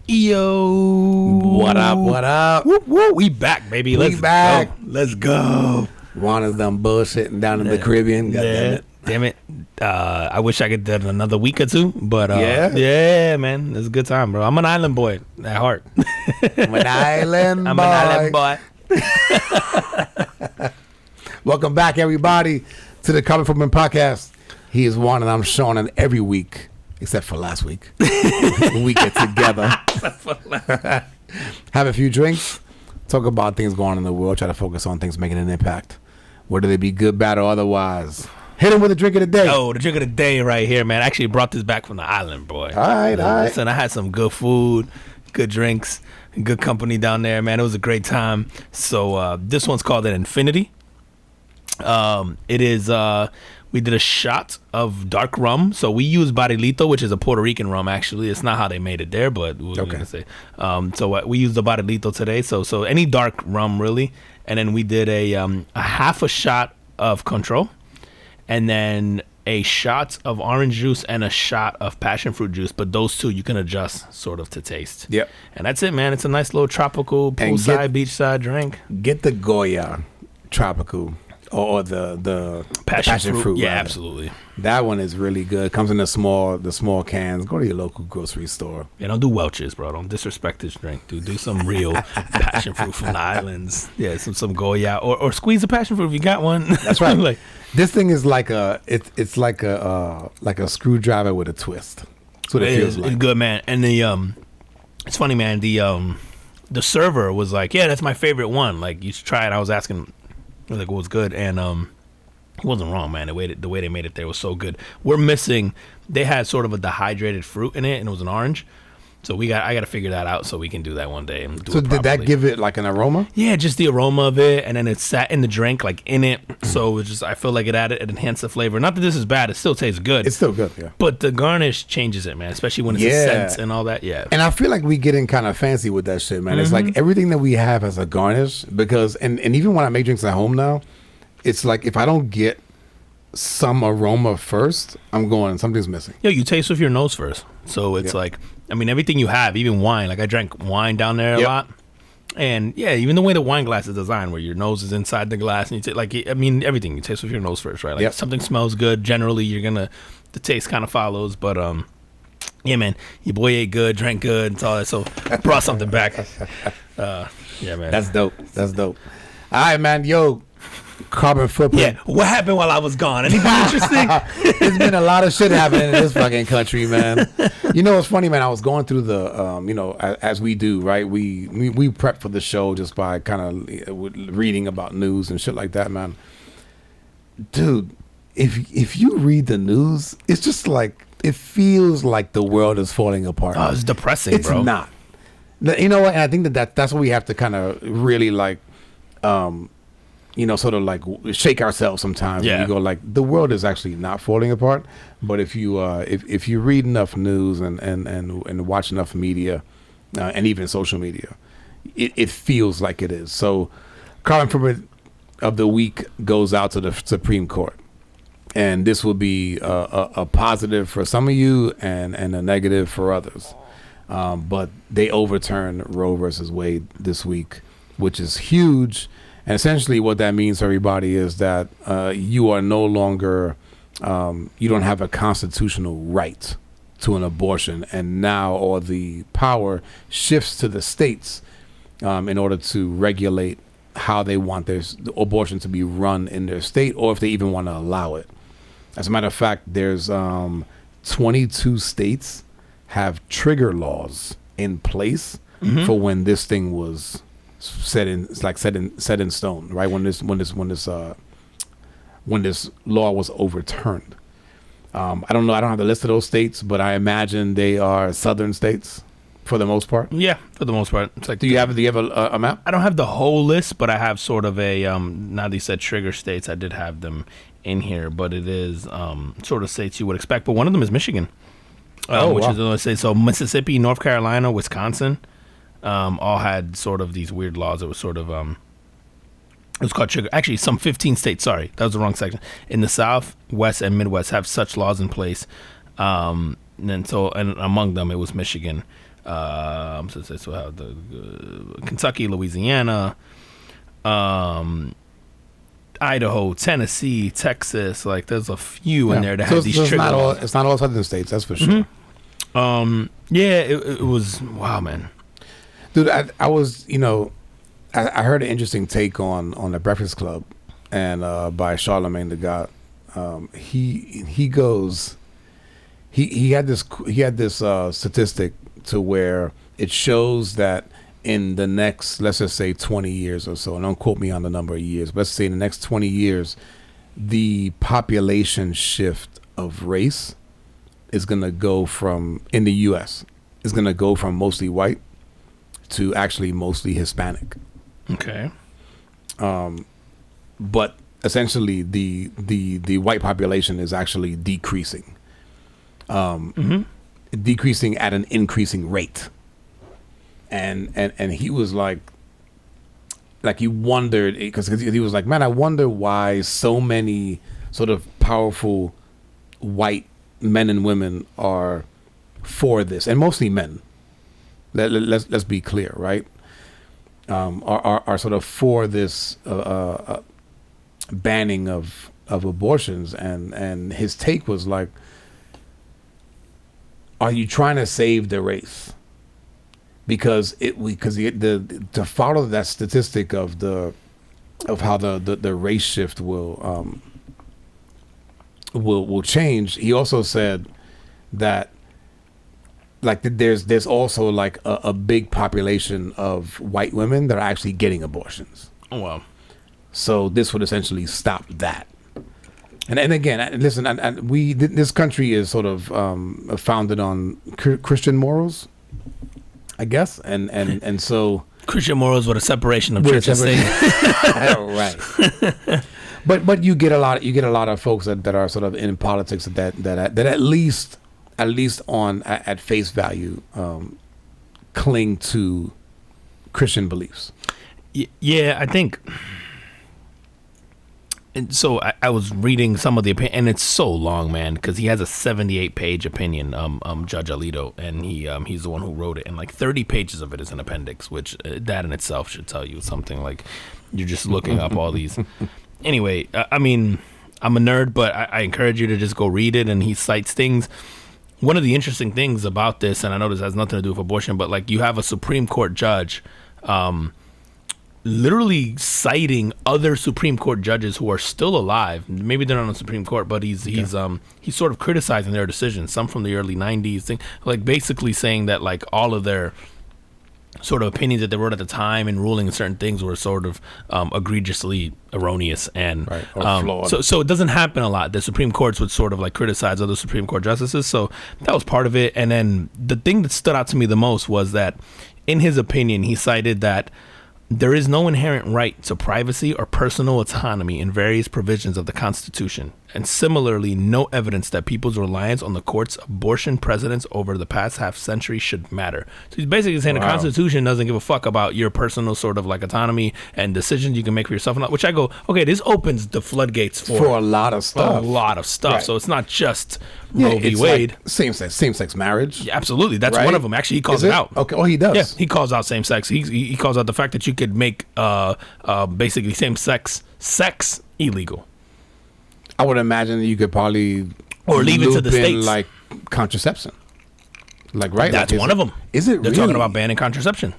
Yo, What up? What up? Whoop, whoop. We back, baby. We back. Go. Let's go. Juana's done bullshitting down in the Caribbean. Damn it. I wish I could do it another week or two, but Yeah, man, it's a good time, bro. I'm an island boy at heart. I'm an island I'm boy. an island boy. Welcome back, everybody, to the Coming From Him podcast. He is Juan, and I'm Sean, and every week, except for last week, we get together, have a few drinks, talk about things going on in the world, try to focus on things making an impact, whether they be good, bad, or otherwise. Hit him with a drink of the day. Oh, the drink of the day right here, man. I actually brought this back from the island, boy. All right. Listen, I had some good food, good drinks, good company down there, man. It was a great time. So this one's called an Infinity. It is we did a shot of dark rum. So we use Barrilito, which is a Puerto Rican rum. Actually, it's not how they made it there, but we were gonna say. So we used the Barrilito today. So any dark rum really, and then we did a half a shot of Control, and then a shot of orange juice and a shot of passion fruit juice. But those two you can adjust sort of to taste. Yep. And that's it, man. It's a nice little tropical poolside, beachside drink. Get the Goya tropical or the passion fruit. Yeah, rather. absolutely. That one is really good. Comes in the small cans. Go to your local grocery store. Yeah, don't do Welch's, bro. Don't disrespect this drink, dude. Do some real passion fruit from the islands. Yeah, some Goya or squeeze a passion fruit if you got one. That's right. Like, this thing is like it's like a screwdriver with a twist. That's what it feels like. It's good, man. And it's funny, man. The server was like, yeah, that's my favorite one. Like, you should try it. I was asking, like, what was good, and he wasn't wrong, man. The way they made it there was so good. We're missing. They had sort of a dehydrated fruit in it, and it was an orange. So I got to figure that out so we can do that one day. And do So it did that properly. give it like an aroma? Yeah, just the aroma of it, and then it sat in the drink, like in it. So it just, I feel like it enhanced the flavor. Not that this is bad; it still tastes good. It's still good, yeah. But the garnish changes it, man. Especially when it's a scent and all that. Yeah. And I feel like we getting kind of fancy with that shit, man. It's like everything that we have as a garnish, because and even when I make drinks at home now, it's like if I don't get some aroma first, I'm going, something's missing. Yo, you taste with your nose first. So it's like, I mean, everything you have, even wine. Like, I drank wine down there a lot. And yeah, even the way the wine glass is designed, where your nose is inside the glass, and you take, like, I mean, everything you taste with your nose first, right? Like, something smells good, generally the taste kind of follows. But yeah, man, your boy ate good, drank good, and all that. So I brought something back. Yeah, man, That's dope. All right, man. Yo, carbon footprint. Yeah, what happened while I was gone? Anything interesting? There's been a lot of shit happening in this fucking country, man. You know what's funny, man? I was going through the, as we do, right? We prep for the show just by kind of reading about news and shit like that, man. Dude, if you read the news, it's just like, it feels like the world is falling apart. Oh, it's depressing, it's bro. It's not. You know what? And I think that's what we have to kind of really like, sort of like shake ourselves sometimes. Yeah. And you go like, the world is actually not falling apart. But if you if you read enough news and watch enough media, and even social media, it feels like it is. So, Carbon Footprint of the week goes out to the Supreme Court, and this will be a positive for some of you and a negative for others. But they overturned Roe versus Wade this week, which is huge. And essentially what that means to everybody is that you are no longer, you don't have a constitutional right to an abortion. And now all the power shifts to the states in order to regulate how they want their abortion to be run in their state, or if they even want to allow it. As a matter of fact, there's 22 states have trigger laws in place for when this thing was set in stone, right? When this law was overturned. I don't know. I don't have the list of those states, but I imagine they are southern states for the most part. Yeah, for the most part. It's like, do you have a map? I don't have the whole list, but I have sort of a now they said trigger states. I did have them in here, but it is sort of states you would expect. But one of them is Michigan, which is let's say so. Mississippi, North Carolina, Wisconsin. All had sort of these weird laws. It was sort of it was called trigger. Actually, some 15 states. Sorry, that was the wrong section. In the South, West, and Midwest have such laws in place. And among them, it was Michigan. So how the Kentucky, Louisiana, Idaho, Tennessee, Texas. Like there's a few in there that have these trigger laws. It's not all southern states, that's for sure. Yeah, it was wow, man. Dude, I was, I heard an interesting take on the Breakfast Club, and by Charlemagne the God. He goes, he had this statistic to where it shows that in the next, let's just say 20 years or so, and don't quote me on the number of years, but let's say in the next 20 years, the population shift of race is going to go from, in the U.S., is going to go from mostly white to actually mostly Hispanic. Okay. But essentially the white population is actually decreasing. Decreasing at an increasing rate. And he was like he wondered, because he was like, man, I wonder why so many sort of powerful white men and women are for this, and mostly men. Let's be clear, right? Are sort of for this banning of abortions, and his take was like, are you trying to save the race? Because to follow that statistic of how the race shift will change. He also said that like there's also like a big population of white women that are actually getting abortions. Oh wow! So this would essentially stop that. And again, listen, this country is sort of founded on Christian morals, I guess, and so Christian morals with a separation of church and state. Right. But you get a lot of folks that are sort of in politics that at least at face value cling to Christian beliefs. Yeah, I think. And so I was reading some of the opinion, and it's so long, man, because he has a 78-page opinion, Judge Alito, and he's the one who wrote it, and like 30 pages of it is an appendix, which that in itself should tell you something. Like you're just looking up all these. Anyway, I mean, I'm a nerd, but I encourage you to just go read it, and he cites things. One of the interesting things about this, and I know this has nothing to do with abortion, but like you have a Supreme Court judge literally citing other Supreme Court judges who are still alive. Maybe they're not on the Supreme Court, but he's sort of criticizing their decisions. Some from the early 90s, like basically saying that like all of their sort of opinions that they wrote at the time and ruling certain things were sort of egregiously erroneous and right, or flawed. So it doesn't happen a lot. The Supreme Courts would sort of like criticize other Supreme Court justices. So that was part of it. And then the thing that stood out to me the most was that in his opinion, he cited that there is no inherent right to privacy or personal autonomy in various provisions of the Constitution, and similarly, no evidence that people's reliance on the court's abortion precedents over the past half century should matter. So he's basically saying the Constitution doesn't give a fuck about your personal sort of like autonomy and decisions you can make for yourself. Which I go, okay, this opens the floodgates for a lot of stuff. Right. So it's not just Roe v. Wade. Like same-sex marriage. Yeah, absolutely. That's right? one of them. Actually, he calls it out. Okay. Oh, he does. Yeah, he calls out same-sex. He calls out the fact that you could make basically same-sex sex illegal. I would imagine that you could probably or leave it to the states, like contraception. Like right, that's like, one of them. Is it? They're really? talking about banning contraception.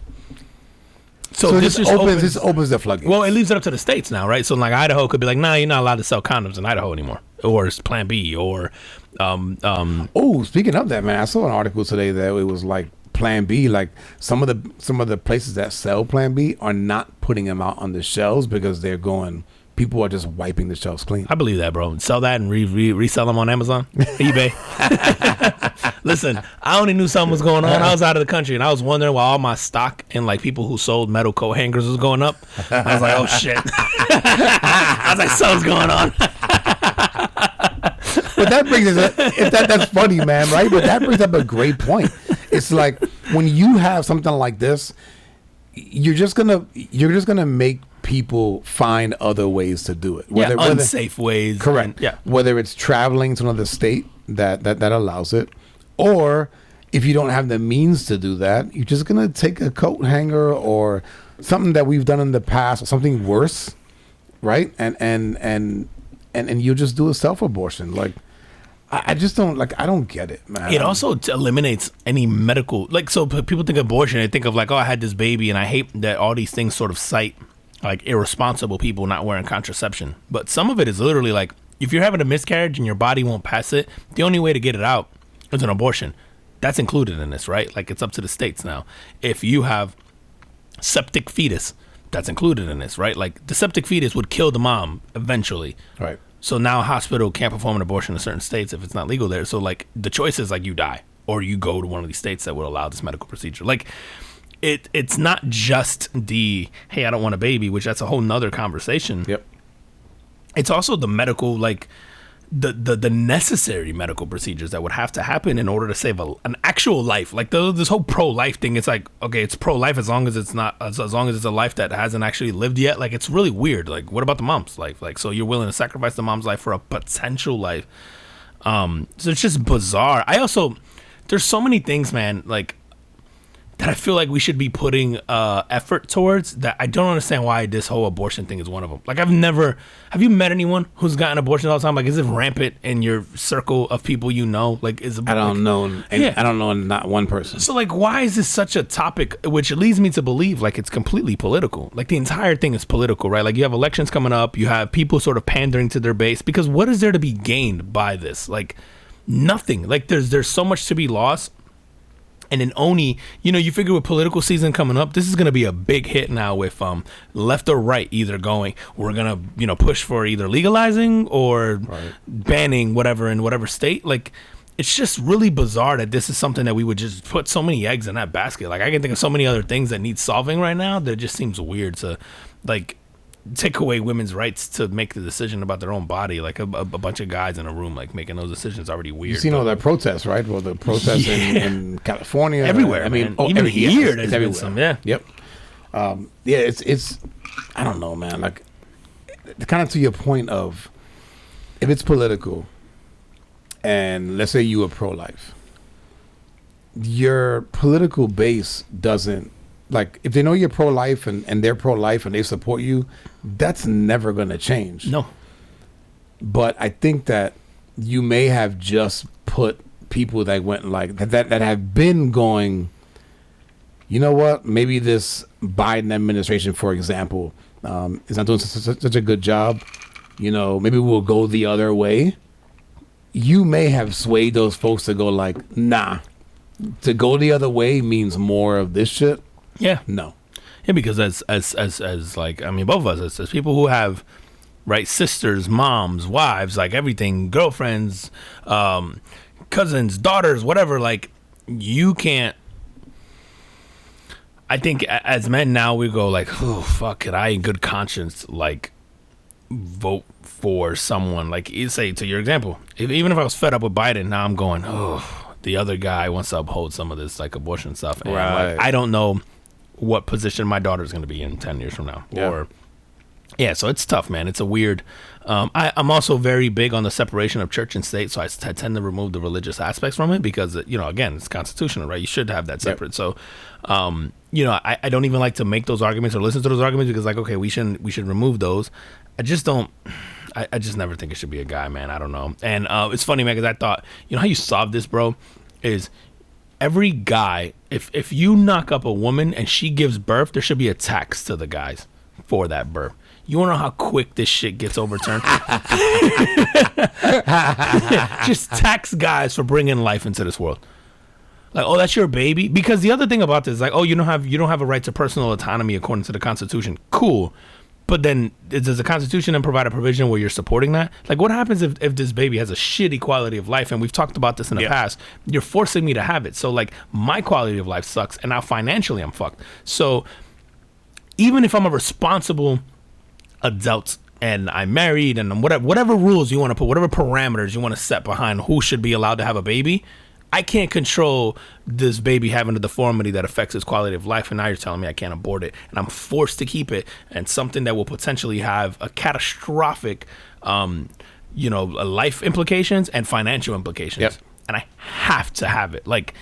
So this just opens the floodgates. Well, it leaves it up to the states now, right? So like Idaho could be like, nah, you're not allowed to sell condoms in Idaho anymore, or it's Plan B, or Oh, speaking of that, man, I saw an article today that it was like Plan B, like some of the places that sell Plan B are not putting them out on the shelves because they're going. People are just wiping the shelves clean. I believe that, bro. Sell that and resell them on Amazon, eBay. Listen, I only knew something was going on. I was out of the country, and I was wondering why all my stock and like people who sold metal coat hangers was going up. I was like, oh shit. I was like, something's going on. But that brings us. That's funny, man, right? But that brings up a great point. It's like when you have something like this, you're just gonna make people find other ways to do it. Whether unsafe ways. Correct. Yeah. Whether it's traveling to another state that allows it, or if you don't have the means to do that, you're just gonna take a coat hanger or something that we've done in the past, or something worse, right? And you'll just do a self-abortion. Like, I just don't, like, I don't get it, man. It also eliminates any medical, like, so people think abortion, they think of like, oh, I had this baby, and I hate that all these things sort of cite like irresponsible people not wearing contraception. But some of it is literally like, if you're having a miscarriage and your body won't pass it, the only way to get it out is an abortion. That's included in this, right? Like, it's up to the states now. If you have septic fetus, that's included in this, right? Like, the septic fetus would kill the mom eventually. Right. So now a hospital can't perform an abortion in certain states if it's not legal there. So, like, the choice is, like, you die or you go to one of these states that will allow this medical procedure. Like, it's not just the, hey, I don't want a baby, which that's a whole nother conversation. Yep. It's also the medical, like, the necessary medical procedures that would have to happen in order to save an actual life. Like, this whole pro-life thing, it's like, okay, it's pro-life as long as it's not, as long as it's a life that hasn't actually lived yet. Like, it's really weird. Like, what about the mom's life? Like, so you're willing to sacrifice the mom's life for a potential life. So it's just bizarre. There's so many things, man, like, that I feel like we should be putting effort towards, that I don't understand why this whole abortion thing is one of them. Like, have you met anyone who's gotten abortions all the time? Like, is it rampant in your circle of people you know? Like, I don't know. I don't know not one person. So, like, why is this such a topic, which leads me to believe, like, it's completely political? Like, the entire thing is political, right? Like, you have elections coming up, you have people sort of pandering to their base, because what is there to be gained by this? Like, nothing. Like, there's so much to be lost. And then only, you figure with political season coming up, this is going to be a big hit now with left or right either going, we're going to, push for either legalizing or banning whatever in whatever state. Like, it's just really bizarre that this is something that we would just put so many eggs in that basket. Like, I can think of so many other things that need solving right now that it just seems weird to, like, take away women's rights to make the decision about their own body. Like, a bunch of guys in a room, like, making those decisions already weird. You've seen all that protests, right? Well, the protests in California, everywhere. I mean, even here, there's been some. Yeah. Yep. It's. I don't know, man. Like, kind of to your point of, if it's political, and let's say you are pro-life, your political base doesn't. Like, if they know you're pro-life and they're pro-life and they support you, that's never going to change. No. But I think that you may have just put people that went like that have been going, you know what, maybe this Biden administration, for example, is not doing such a good job. Maybe we'll go the other way. You may have swayed those folks to go like, nah, to go the other way means more of this shit. Yeah. No. Yeah, because as like, I mean, both of us, as people who have, right, sisters, moms, wives, like everything, girlfriends, cousins, daughters, whatever, like, you can't, I think as men now we go like, oh, fuck, could I in good conscience, like, vote for someone, like, you say, to your example, even if I was fed up with Biden, now I'm going, oh, the other guy wants to uphold some of this, like, abortion stuff. And right. Like, I don't know what position my daughter's going to be in 10 years from now. Yeah. So it's tough, man. It's a weird, I'm also very big on the separation of church and state. So I tend to remove the religious aspects from it because, again, it's constitutional, right? You should have that separate. Yep. So, I don't even like to make those arguments or listen to those arguments because, like, okay, we should remove those. I just don't, I just never think it should be a guy, man. I don't know. And it's funny, man, because I thought, how you solve this, bro, is every guy, if you knock up a woman and she gives birth, there should be a tax to the guys for that birth. You want to know how quick this shit gets overturned? Just tax guys for bringing life into this world. Like, oh, that's your baby? Because the other thing about this is like, oh, you don't have a right to personal autonomy according to the Constitution. Cool. But then does the Constitution then provide a provision where you're supporting that? Like, what happens if this baby has a shitty quality of life? And we've talked about this in the past. You're forcing me to have it. So, like, my quality of life sucks. And now financially I'm fucked. So even if I'm a responsible adult and I'm married and whatever rules you want to put, whatever parameters you want to set behind who should be allowed to have a baby, I can't control this baby having a deformity that affects its quality of life, and now you're telling me I can't abort it, and I'm forced to keep it, and something that will potentially have a catastrophic, life implications and financial implications, and I have to have it. Like,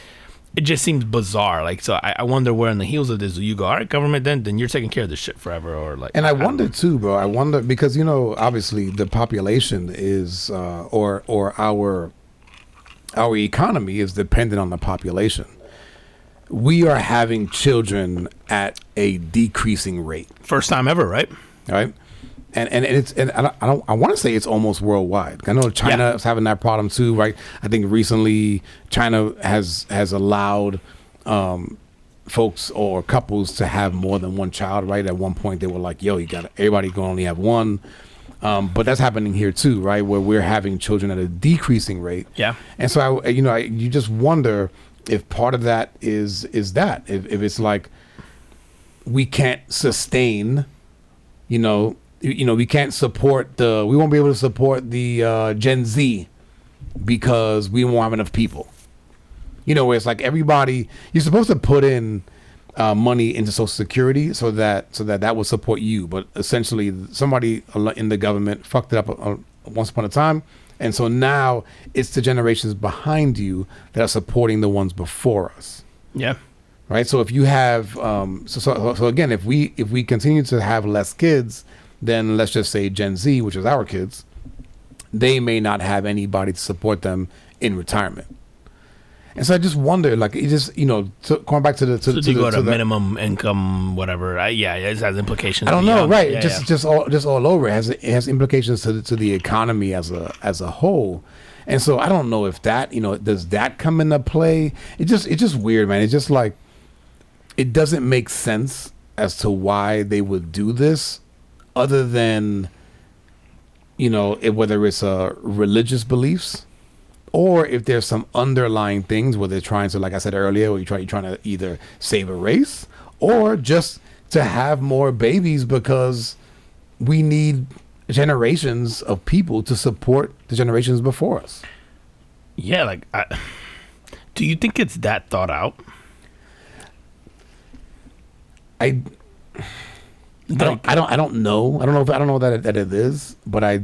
it just seems bizarre. Like, so I wonder where on the heels of this you go, all right, government, then you're taking care of this shit forever, or like. And I wonder too, bro. I wonder because obviously the population is or our economy is dependent on the population. We are having children at a decreasing rate. First time ever, right? Right. And I want to say it's almost worldwide. I know China is having that problem too, right? I think recently China has allowed folks or couples to have more than one child, right? At one point they were like, yo, everybody can only have one. But that's happening here too, right? Where we're having children at a decreasing rate. Yeah. And so you just wonder if part of that is that if it's like we can't sustain, we can't support we won't be able to support the Gen Z because we won't have enough people. Where it's like everybody, you're supposed to put in money into Social Security so that will support you, but essentially somebody in the government fucked it up once upon a time, and so now it's the generations behind you that are supporting the ones before us. Yeah. Right. So if you have so again, if we continue to have less kids, then let's just say Gen Z, which is our kids, they may not have anybody to support them in retirement. And so I just wonder, like, it just, going back to the... So do you go to minimum income, whatever? It has implications. I don't know, right? Yeah, just all over. It has implications to the economy as a whole. And so I don't know if that, does that come into play? It's just weird, man. It's just like, it doesn't make sense as to why they would do this, other than, whether it's religious beliefs, or if there's some underlying things where they're trying to, like I said earlier, where you're trying to either save a race or just to have more babies because we need generations of people to support the generations before us. Yeah, like, do you think it's that thought out? I don't know. I don't know that it is, but I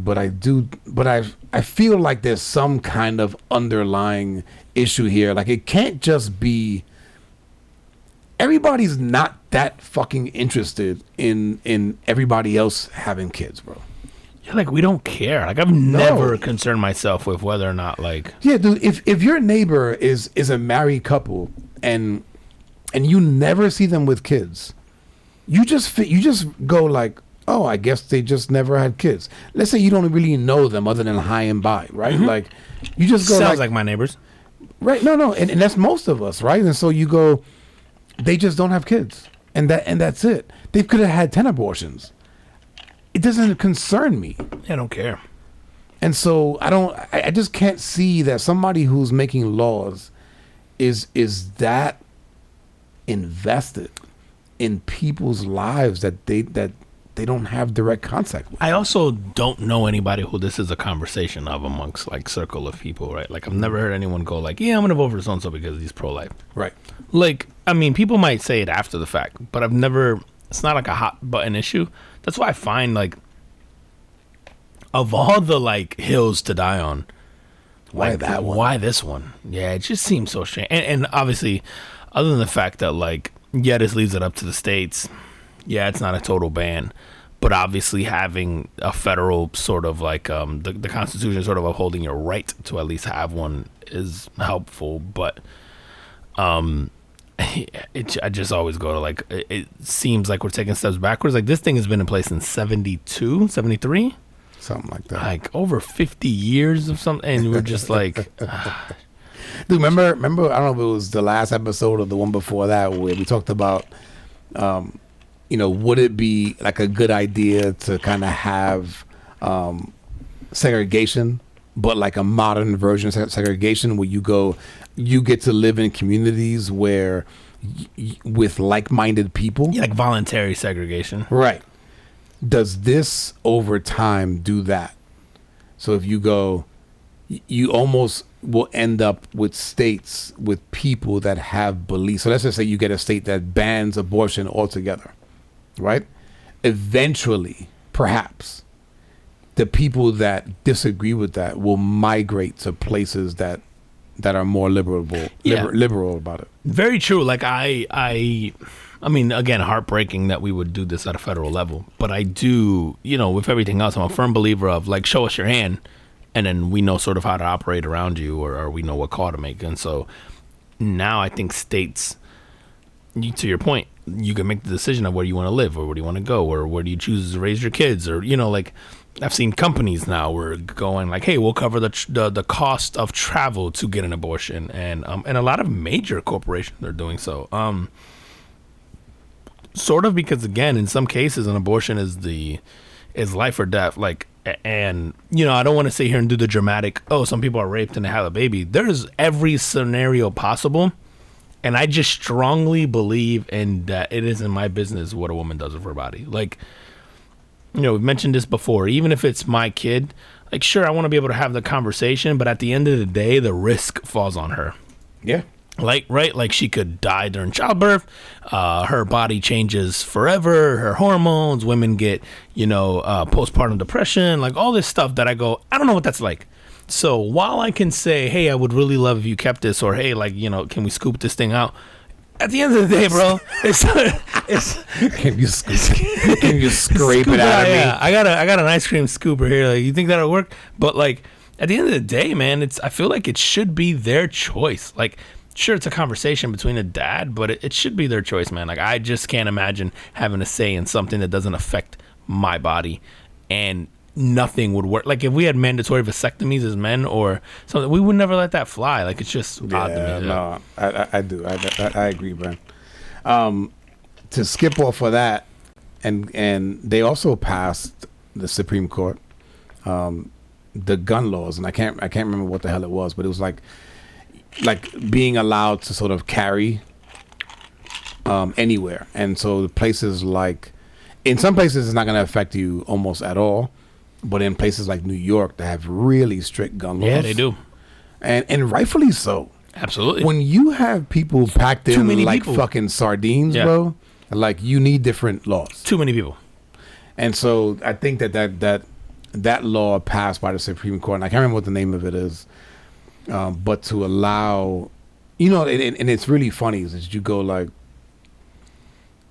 feel like there's some kind of underlying issue here. Like, it can't just be everybody's not that fucking interested in everybody else having kids, bro. Yeah, like, we don't care. Like, I've never concerned myself with whether or not, like, yeah, dude. If your neighbor is a married couple and you never see them with kids, you just go like, oh, I guess they just never had kids. Let's say you don't really know them other than high and by, right? Mm-hmm. Like, you just go sounds like my neighbors, right? No, and that's most of us, right? And so you go, they just don't have kids, and that's it. They could have had 10 abortions. It doesn't concern me. I don't care. And so I just can't see that somebody who's making laws is that invested in people's lives that they don't have direct contact with. I also don't know anybody who this is a conversation of amongst, like, circle of people, right? Like, I've never heard anyone go like, yeah, I'm gonna vote for so and so because he's pro-life. Right. Like, I mean, people might say it after the fact, but it's not like a hot button issue. That's why I find, like, of all the, like, hills to die on, why like, that one? Why this one? Yeah, it just seems so strange. And obviously, other than the fact that, like, yeah, this leaves it up to the states. Yeah, it's not a total ban, but obviously having a federal sort of, like, the Constitution sort of upholding your right to at least have one is helpful. But I just always go to, like, it seems like we're taking steps backwards. Like, this thing has been in place since 72, 73? Something like that. Like, over 50 years of something, and we're just like... Dude, remember, I don't know if it was the last episode or the one before that where we talked about, would it be, like, a good idea to kind of have segregation, but like a modern version of segregation where you get to live in communities where with like-minded people. Yeah, like voluntary segregation. Right. Does this over time do that? So if you go, you almost will end up with states with people that have beliefs. So let's just say you get a state that bans abortion altogether, right? Eventually, perhaps, the people that disagree with that will migrate to places that that are more liberal about it. Very true. Like I mean, again, heartbreaking that we would do this at a federal level, but I do, with everything else, I'm a firm believer of like, show us your hand, and then we know sort of how to operate around you, or we know what call to make. And so now I think states, to your point, you can make the decision of where you want to live, or where do you want to go, or where do you choose to raise your kids, or like I've seen companies now where going like, hey, we'll cover the cost of travel to get an abortion, and a lot of major corporations are doing so. Sort of because, again, in some cases, an abortion is life or death. Like, and I don't want to sit here and do the dramatic, some people are raped and they have a baby. There's every scenario possible, and I just strongly believe in that it isn't my business what a woman does with her body. Like, we've mentioned this before. Even if it's my kid, like, sure, I want to be able to have the conversation, but at the end of the day, the risk falls on her. Yeah. Like, right? Like, she could die during childbirth. Her body changes forever. Her hormones. Women get, postpartum depression. Like, all this stuff that I go, I don't know what that's like. So while I can say, hey, I would really love if you kept this, or hey, like, can we scoop this thing out? At the end of the day, bro, it's can you scrape it out of me? Yeah, I got an ice cream scooper here. Like, you think that'll work? But like, at the end of the day, man, I feel like it should be their choice. Like, sure, it's a conversation between a dad, but it should be their choice, man. Like, I just can't imagine having a say in something that doesn't affect my body, and nothing would work. Like, if we had mandatory vasectomies as men or something, we would never let that fly. Like, it's just odd to me. No, I do. I agree, man. To skip off of that, and they also passed the Supreme Court, the gun laws, and I can't remember what the hell it was, but it was like being allowed to sort of carry anywhere. And so places like, in some places it's not going to affect you almost at all, but in places like New York that have really strict gun laws. Yeah, they do. And rightfully so. Absolutely. When you have people packed in like fucking sardines, bro, like, you need different laws. Too many people. And so I think that law passed by the Supreme Court, and I can't remember what the name of it is, but to allow, and it's really funny is that you go like,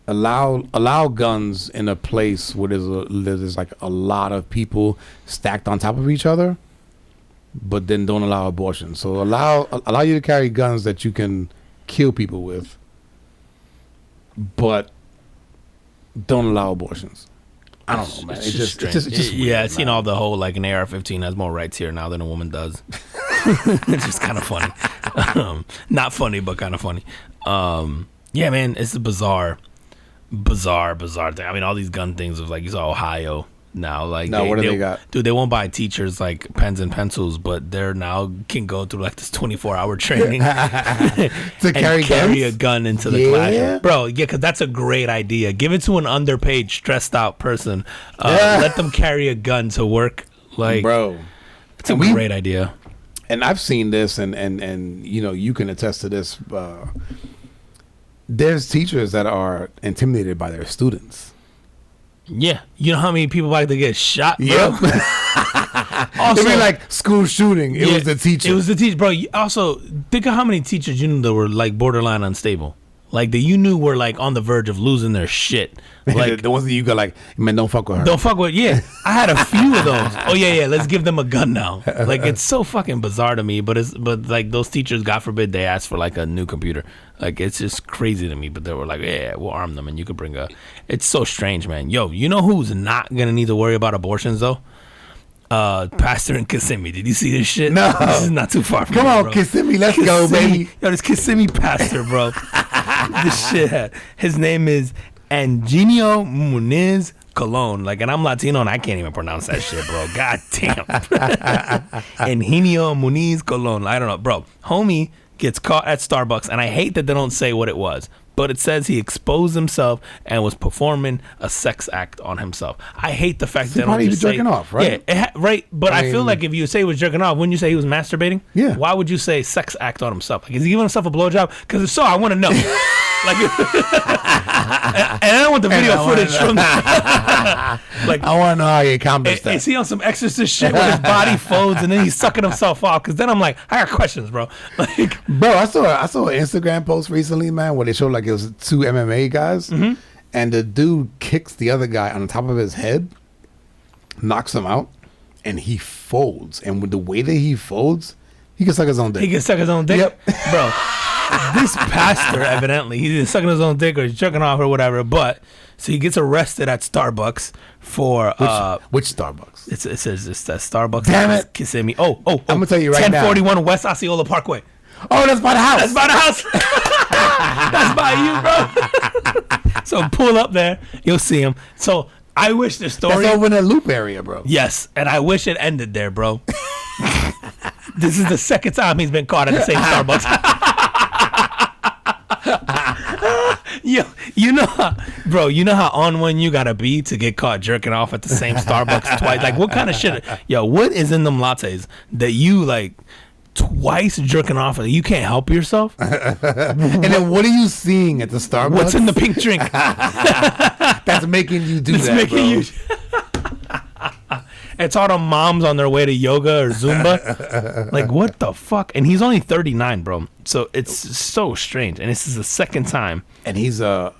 allow guns in a place where there's like a lot of people stacked on top of each other, but then don't allow abortion. So allow you to carry guns that you can kill people with, but don't allow abortions. I don't know, man. It's just weird, I've seen all the whole, like, an AR-15 has more rights here now than a woman does. It's just kind of funny. Not funny, but kind of funny. Yeah, man, it's a bizarre thing. I mean, all these gun things of, like, you saw Ohio now. Like, no, what do they got? Dude, they won't buy teachers, like, pens and pencils, but they're now can go through, like, this 24-hour training to carry a gun into the classroom. Bro, yeah, because that's a great idea. Give it to an underpaid, stressed out person. Let them carry a gun to work. Like, bro, it's a great idea. And I've seen this, and you can attest to this. There's teachers that are intimidated by their students. Yeah, you know how many people like to get shot, bro? Yep. Also, it'd be like school shooting. It was the teacher. It was the teacher, bro. Also, think of how many teachers you knew that were like borderline unstable, like that you knew were like on the verge of losing their shit. Like the ones that you go like, man, don't fuck with her. Don't fuck with. Yeah, I had a few of those. Oh yeah, let's give them a gun now. Like, it's so fucking bizarre to me. But like, those teachers, God forbid, they asked for like a new computer. Like, it's just crazy to me. But they were like, yeah, we'll arm them, and you could bring a. It's so strange, man. Yo, you know who's not gonna need to worry about abortions though? Pastor in Kissimmee. Did you see this shit? No, this is not too far from Come me, on, bro. Kissimmee, let's go, baby. Yo, this Kissimmee pastor, bro. This shit. His name is Eugenio Muniz Colon. Like, and I'm Latino and I can't even pronounce that shit, bro. God damn. Eugenio Muniz Colon. I don't know, bro. Homie gets caught at Starbucks, and I hate that they don't say what it was, but it says he exposed himself and was performing a sex act on himself. I hate the fact that probably was jerking off, right? Yeah, right. But I feel like if you say he was jerking off, wouldn't you say he was masturbating? Yeah. Why would you say sex act on himself? Like, is he giving himself a blowjob? Because if so, I want to know. Like, and I don't want the video footage from. Like, I want to know how he accomplished that. Is he on some exorcist shit where his body folds and then he's sucking himself off? Because then I'm like, I got questions, bro. Like, bro, I saw an Instagram post recently, man, where they showed like it was two MMA guys, and the dude kicks the other guy on the top of his head, knocks him out, and he folds. And with the way that he folds, he can suck his own dick. He can suck his own dick, Yep. bro. This pastor, evidently, he's either sucking his own dick or he's jerking off or whatever. But so he gets arrested at Starbucks for which Starbucks? It says it's that Starbucks. Damn it. Kissimmee. Oh, I'm gonna tell you right now. 1041 West Osceola Parkway. Oh, that's by the house. That's by the house. That's by you, bro. So pull up there, you'll see him. So I wish the story. That's over in the Loop area, bro. Yes, and I wish it ended there, bro. This is the second time he's been caught at the same Starbucks. Yo, you know how on one you gotta be to get caught jerking off at the same Starbucks twice? Like, what kind of shit? Yo, what is in them lattes that you like twice jerking off? You can't help yourself. And then what are you seeing at the Starbucks? What's in the pink drink? That's making you do that, bro. It's all the moms on their way to yoga or Zumba. Like, what the fuck? And he's only 39, bro. So it's so strange. And this is the second time. And he said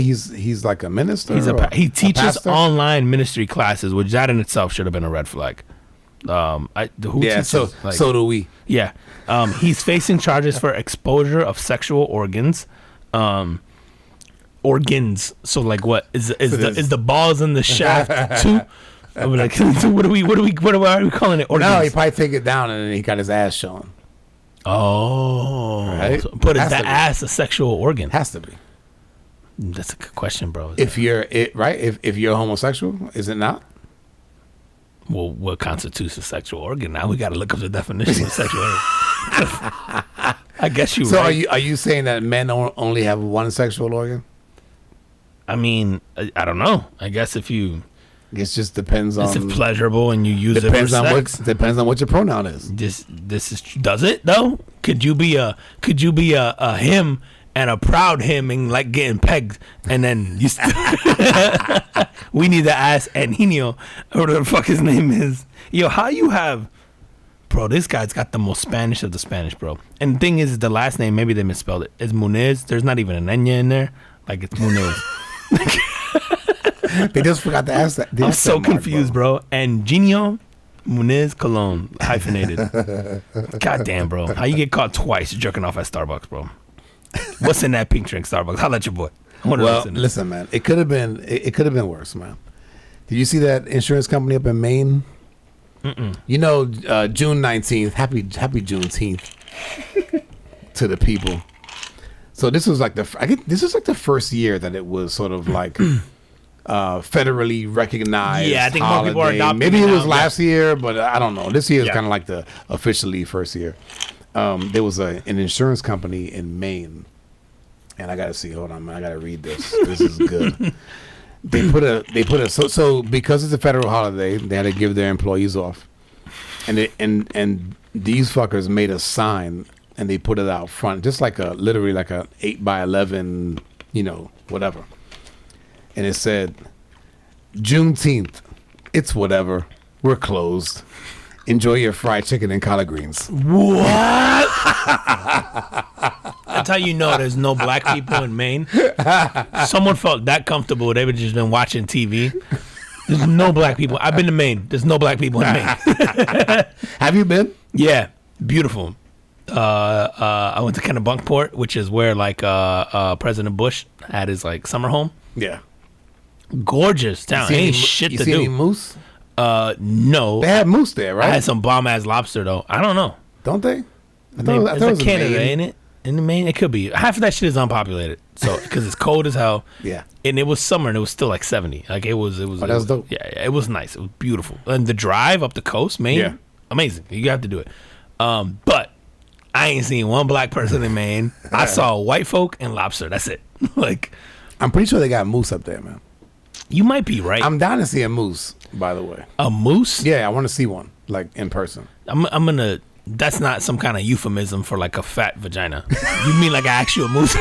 he's like a minister. He teaches online ministry classes, which that in itself should have been a red flag. So do we. Yeah. He's facing charges for exposure of sexual organs. Organs. So like, what is the balls in the shaft too? I'm like, what are we calling it? Organs? No, he probably take it down and then he got his ass shown. Oh, right. But is that ass a sexual organ? Has to be. That's a good question, bro. If you're homosexual, is it not? Well, what constitutes a sexual organ? Now we got to look up the definition of sexual organ. I guess you. So right. are you saying that men only have one sexual organ? I mean, I don't know. I guess if you. It just depends on. It's pleasurable and you use it for sex. Depends on what your pronoun is. This is. Does it though? Could you be a him and a proud him and like getting pegged and then you? We need to ask Anino or whatever the fuck his name is. Yo, how you have? Bro, this guy's got the most Spanish of the Spanish, bro. And the thing is, the last name, maybe they misspelled it. It's Muniz. There's not even an Enya in there. Like, it's Muniz. They just forgot to ask that. I'm so confused, bro. And Genio Muniz Colon, hyphenated. Goddamn, bro. How you get caught twice jerking off at Starbucks, bro? What's in that pink drink, Starbucks? Holla at your boy. Well, listen, man. It could have been worse, man. Did you see that insurance company up in Maine? Mm-mm. You know, June 19th. Happy Juneteenth to the people. So this was like the first year that it was sort of like federally recognized. Yeah, I think holiday. more people are adopting. Maybe it was last year, but I don't know. This year is kind of like the officially first year. There was an insurance company in Maine, and I gotta see. Hold on, man. I gotta read this. This is good. They put a so because it's a federal holiday, they had to give their employees off, and these fuckers made a sign and they put it out front, just like literally like a 8x11, whatever, and it said, "Juneteenth, it's whatever. We're closed. Enjoy your fried chicken and collard greens." What? That's how you know there's no black people in Maine. Someone felt that comfortable. They would just been watching TV. There's no black people. I've been to Maine. There's no black people in Maine. Have you been? Yeah, beautiful. I went to Kennebunkport, which is where like President Bush had his like summer home. Yeah. Gorgeous town. Ain't shit to do. You see any moose? No. They have moose there, right? I had some bomb ass lobster though. I don't know. Don't they? I thought it was Canada, ain't it? In the Maine, it could be. Half of that shit is unpopulated, so because it's cold as hell. Yeah. And it was summer, and it was still like 70. Like it was. Oh, that was dope. Yeah, it was nice. It was beautiful, and the drive up the coast, Maine, amazing. You have to do it. But I ain't seen one black person in Maine. I saw white folk and lobster. That's it. Like, I'm pretty sure they got moose up there, man. You might be right. I'm down to see a moose, by the way. A moose? Yeah, I want to see one, like in person. I'm gonna. That's not some kind of euphemism for like a fat vagina. You mean like an actual moose?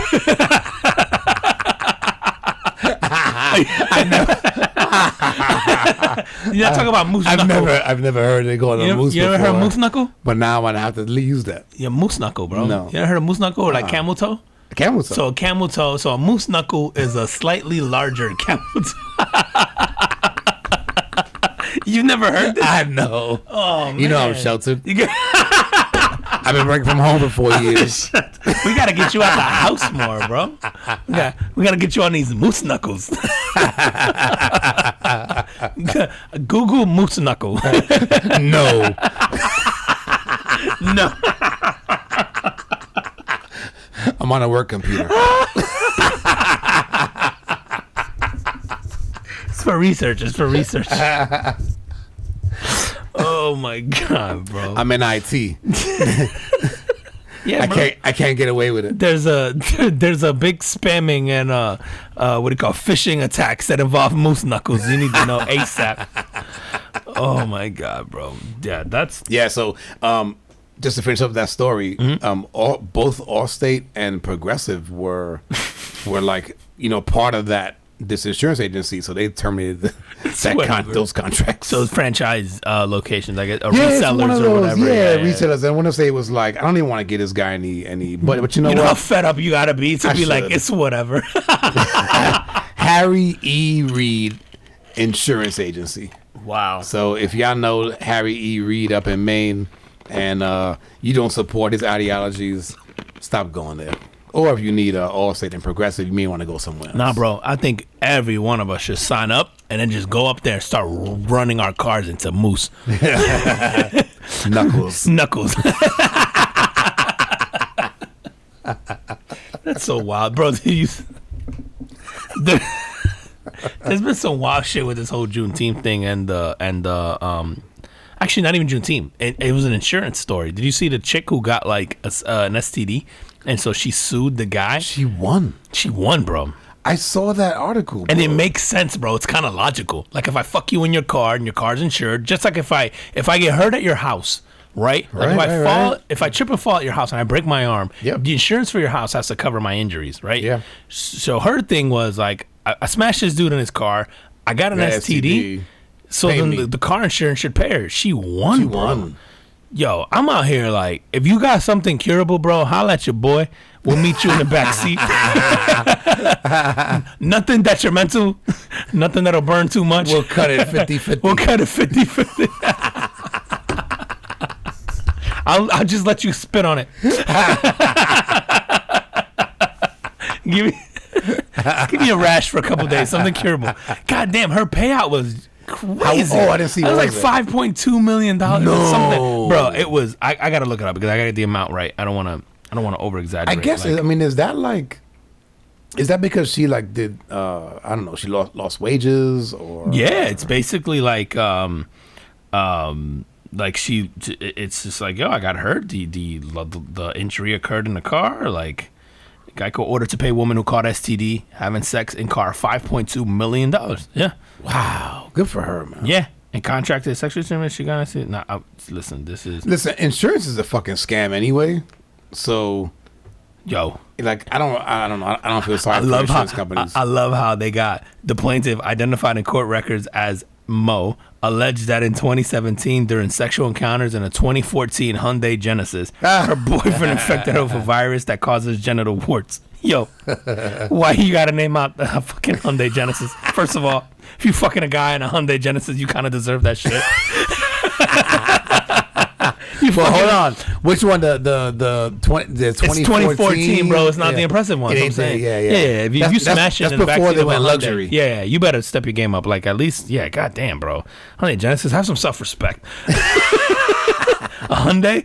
You're not talking about moose knuckle. I've never heard it called a moose. You ever heard moose knuckle? But now I have to use that. Yeah, moose knuckle, bro. No. You ever heard of moose knuckle or like camel toe? Camel toe. So a camel toe. So a moose knuckle is a slightly larger camel toe. You've never heard this? I know. Oh man. You know I'm sheltered. You I've been working from home for 4 years. we gotta get you out the house more, bro. We gotta get you on these moose knuckles. Google moose knuckle. No. No. I'm on a work computer. It's for research. It's for research. Oh my god, bro. I'm in IT. Yeah, bro. I can't get away with it. There's a big spamming and what do you call phishing attacks that involve moose knuckles. You need to know ASAP. Oh my god, bro. Yeah, that's So just to finish up that story, both Allstate and Progressive were like, part of this insurance agency, so they terminated those contracts. so franchise locations, like resellers or whatever. Yeah, resellers. I want to say it was like, I don't even want to get this guy any, but you know You know what? how fed up you gotta be to be like, it's whatever. Harry E. Reid Insurance Agency. Wow. So if y'all know Harry E. Reid up in Maine, and you don't support his ideologies, stop going there. Or if you need Allstate and Progressive, you may want to go somewhere else. Nah, bro. I think every one of us should sign up and then just go up there and start running our cars into moose. Knuckles. Knuckles. That's so wild, bro. There's been some wild shit with this whole Juneteenth thing and actually not even Juneteenth. It was an insurance story. Did you see the chick who got like an STD? And so she sued the guy. She won. She won, bro. I saw that article, bro. And it makes sense, bro. It's kind of logical. Like if I fuck you in your car and your car's insured, just like if I get hurt at your house, right? Like if I trip and fall at your house and I break my arm, the insurance for your house has to cover my injuries, right? Yeah. So her thing was like, I smashed this dude in his car. I got an STD. So then the car insurance should pay her. She won, bro. Yo, I'm out here like, if you got something curable, bro, holla at your boy. We'll meet you in the back seat. Nothing detrimental. Nothing that'll burn too much. We'll cut it 50-50. We'll cut it 50-50. I'll just let you spit on it. Give me a rash for a couple days. Something curable. God damn, her payout was crazy. I didn't see. It was like $5.2 million. No, something. Bro, it was. I gotta look it up because I gotta get the amount right. I don't want to over exaggerate. I guess. Like, is that because she like did? I don't know. She lost wages or? Yeah, it's basically like like it's just like, yo, I got hurt. The injury occurred in the car. Like, Geico ordered to pay woman who caught STD having sex in car $5.2 million. Yeah. Wow. Good for her, man. Yeah. And contracted sexual treatment. She gonna say, nah. Listen. Insurance is a fucking scam anyway. So, yo, like I don't feel sorry for insurance companies. I love how they got the plaintiff identified in court records as Mo, alleged that in 2017 during sexual encounters in a 2014 Hyundai Genesis, her boyfriend infected her with a virus that causes genital warts. Yo, why you gotta name out the fucking Hyundai Genesis? First of all, if you fucking a guy in a Hyundai Genesis, you kind of deserve that shit. Well, hold on. Which one? The 2014? It's 2014, bro. It's not the impressive one. I'm saying. Yeah. If you smash it that's in the before backseat they of a went Hyundai, luxury. Yeah, you better step your game up. Like at least, goddamn, bro. Hyundai Genesis, have some self-respect. A Hyundai.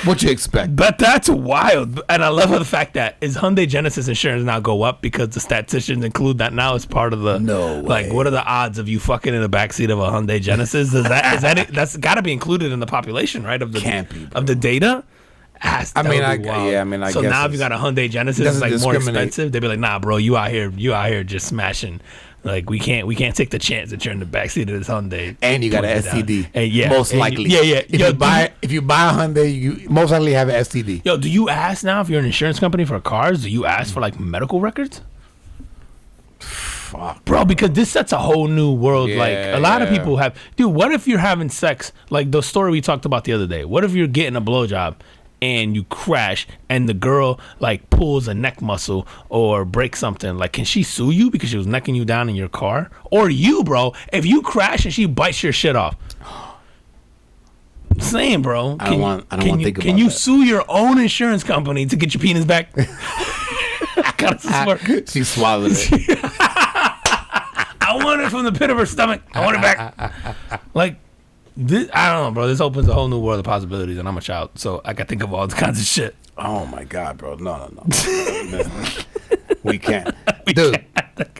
What you expect? But that's wild. And I love the fact that is Hyundai Genesis insurance now go up because the statisticians include that now as part of the like, what are the odds of you fucking in the backseat of a Hyundai Genesis? Is that that's got to be included in the population, right? Of the of the data. I guess so now if you got a Hyundai Genesis, it's like more expensive. They'd be like, nah, bro, you out here just smashing. Like we can't take the chance that you're in the backseat of this Hyundai. And you got an STD. And most likely. Yeah. If you buy a Hyundai, you most likely have an STD. Yo, do you ask now if you're an insurance company for cars? Do you ask for like medical records? Fuck, bro, because this sets a whole new world. Like a lot of people have, dude. What if you're having sex? Like the story we talked about the other day. What if you're getting a blowjob and you crash and the girl like pulls a neck muscle or breaks something? Like, can she sue you because she was necking you down in your car? Or you, bro, if you crash and she bites your shit off? I'm saying, bro. I don't want to think about that. Can you sue your own insurance company to get your penis back? I gotta smirk. She swallowed it. I want it from the pit of her stomach. I want it back. Like, this, I don't know, bro. This opens a whole new world of possibilities, and I'm a child, so I can think of all kinds of shit. Oh my God, bro! No. We can't, dude.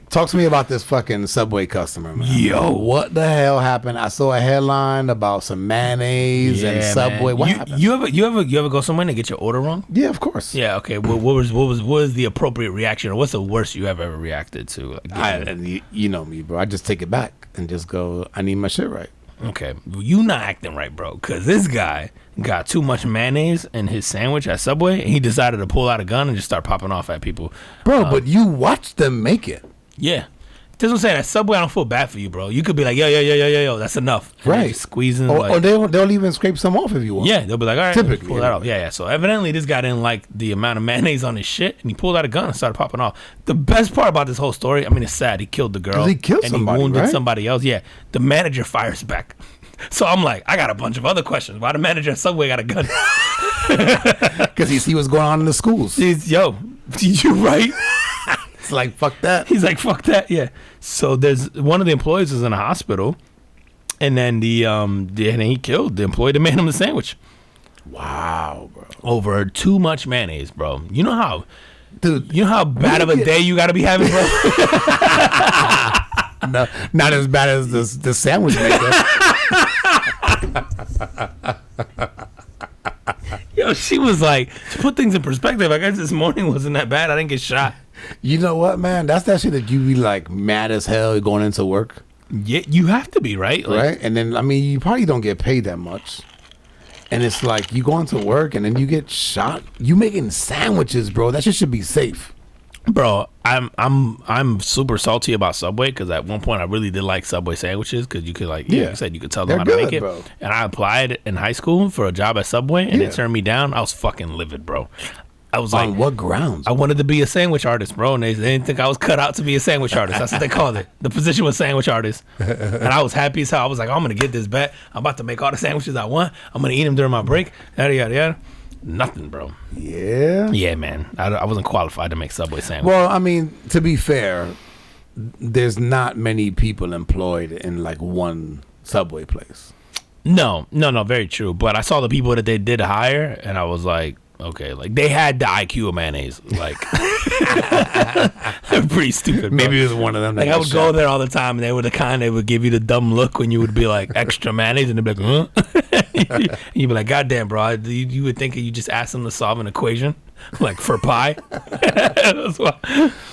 Talk to me about this fucking Subway customer, man. Yo, what the hell happened? I saw a headline about some mayonnaise and Subway. Man. What happened? You ever go somewhere and get your order wrong? Yeah, of course. Yeah. Okay. What was the appropriate reaction, or what's the worst you have ever reacted to? And you know me, bro. I just take it back and just go, I need my shit right. Okay, you not acting right, bro, because this guy got too much mayonnaise in his sandwich at Subway, and he decided to pull out a gun and just start popping off at people. Bro, but you watched them make it. Yeah. That's what I'm saying. At Subway, I don't feel bad for you, bro. You could be like, yo, that's enough. And right. Squeezing. Or they'll even scrape some off if you want. Yeah, they'll be like, all right, typically, pull that off. Yeah. So evidently this guy didn't like the amount of mayonnaise on his shit, and he pulled out a gun and started popping off. The best part about this whole story, I mean, it's sad. He killed the girl. He killed somebody, he wounded right? somebody else. Yeah. The manager fires back. So I'm like, I got a bunch of other questions. Why the manager at Subway got a gun? Because he see what's going on in the schools. Yo, you right? It's like, fuck that. He's like, fuck that. Yeah. So there's one of the employees is in a hospital, and then and he killed the employee that made him the sandwich. Wow, bro. Over too much mayonnaise, bro. You know how, dude? You know how bad of a day you got to be having, bro. No, not as bad as the sandwich maker. Yo, she was like, to put things in perspective, I guess this morning wasn't that bad. I didn't get shot. You know what, man? That's that shit that you be like mad as hell going into work. Yeah, you have to be, right? Like, right? And then, I mean, you probably don't get paid that much. And it's like you go into work and then you get shot. You making sandwiches, bro. That shit should be safe. Bro, I'm super salty about Subway because at one point I really did like Subway sandwiches because you could like you said you could tell them how to make it. Bro. And I applied in high school for a job at Subway and they turned me down. I was fucking livid, bro. I was on like, what grounds? I wanted to be a sandwich artist, bro, and they didn't think I was cut out to be a sandwich artist. That's what they called it. The position was sandwich artist, and I was happy as hell. I was like, I'm gonna get this bet. I'm about to make all the sandwiches I want. I'm gonna eat them during my break. Yada yada yada. Nothing, bro. Yeah, man. I wasn't qualified to make Subway sandwiches. Well, I mean, to be fair, there's not many people employed in like one Subway place. No, very true. But I saw the people that they did hire, and I was like, okay, like they had the IQ of mayonnaise. Like, they're pretty stupid. Bro. Maybe it was one of them. Like I would go there all the time, and they were the kind that would give you the dumb look when you would be like extra mayonnaise, and they'd be like, huh? And you'd be like, God damn, bro. You would think you just asked them to solve an equation, like for pie.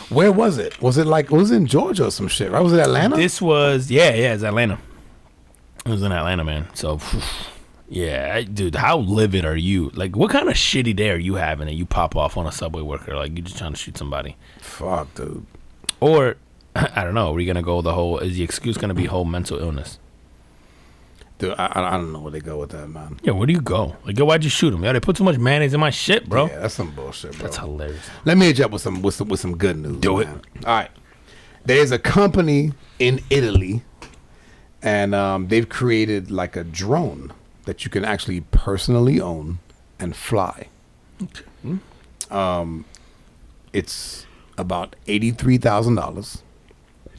Where was it? Was it in Georgia or some shit? Right? Was it Atlanta? This was it's Atlanta. It was in Atlanta, man. So. Yeah, dude, how livid are you? Like, what kind of shitty day are you having that you pop off on a Subway worker? Like, you just trying to shoot somebody? Fuck, dude. Or, I don't know, are we going to go is the excuse going to be whole mental illness? Dude, I don't know where they go with that, man. Yeah, where do you go? Like, yo, why'd you shoot him? Yo, they put too much mayonnaise in my shit, bro. Yeah, that's some bullshit, bro. That's hilarious. Let me hit you up with some good news. Do it. All right. There's a company in Italy, and they've created like a drone that you can actually personally own and fly. Okay. It's about $83,000.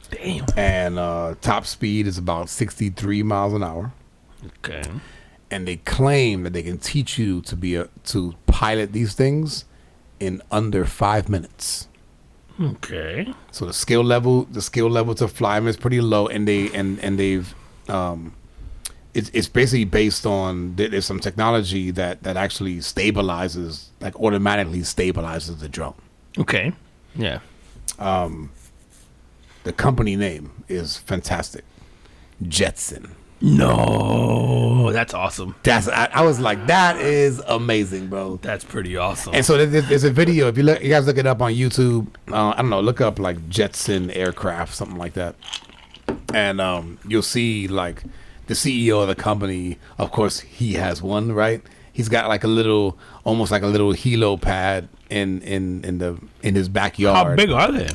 Damn. And top speed is about 63 miles an hour. Okay. And they claim that they can teach you to pilot these things in under 5 minutes. Okay. So the skill level to fly them is pretty low, and they've it's basically based on there's some technology that actually stabilizes, like automatically stabilizes the drone. Okay. Yeah. The company name is fantastic. Jetson. No, that's awesome. I was like, that is amazing, bro. That's pretty awesome. And so there's a video. If you guys look it up on YouTube, I don't know, look up like Jetson aircraft, something like that, and you'll see like the CEO of the company. Of course, he has one, right? He's got like almost like a little helo pad in his backyard. How big are they?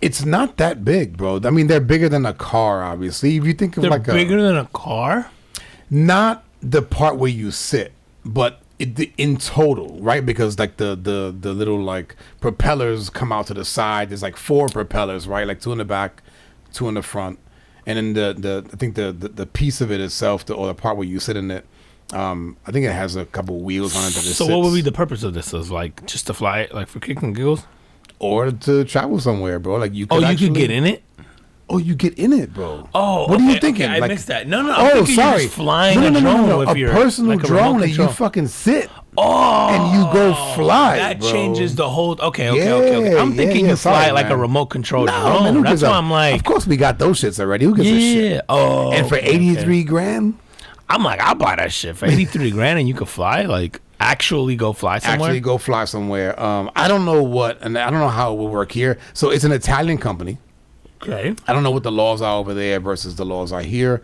It's not that big, bro. I mean, they're bigger than a car, obviously. If you think of They're like bigger than a car? not the part where you sit, but in total, right? Because like the little like propellers come out to the side. There's like 4 propellers, right? Like 2 in the back, 2 in the front, and then I think the piece of it itself, or the part where you sit in it, I think it has a couple wheels on it. So what would be the purpose of this? Is like just to fly it, like for kicks and giggles? Or to travel somewhere, bro. Like you could you could get in it? Oh, you get in it, bro. Oh, what are you thinking? Okay, I like, missed that. No, I'm thinking sorry. You're just flying a drone with a your personal like a drone remote that you control. fucking sit. Oh, and you go fly. That bro. changes the whole. Okay. Yeah, I'm thinking you fly sorry, like a man. remote control No, drone. man, who That's gives why a- I'm like, Of course, we got those shits already. Who gives a shit? yeah. Oh, And for 83 grand, I'm like, I'll buy that shit for 83 grand, and you could fly like actually go fly somewhere. actually go fly somewhere. I don't know what, and I don't know how it will work here. So it's an Italian company. Okay. I don't know what the laws are over there versus the laws are here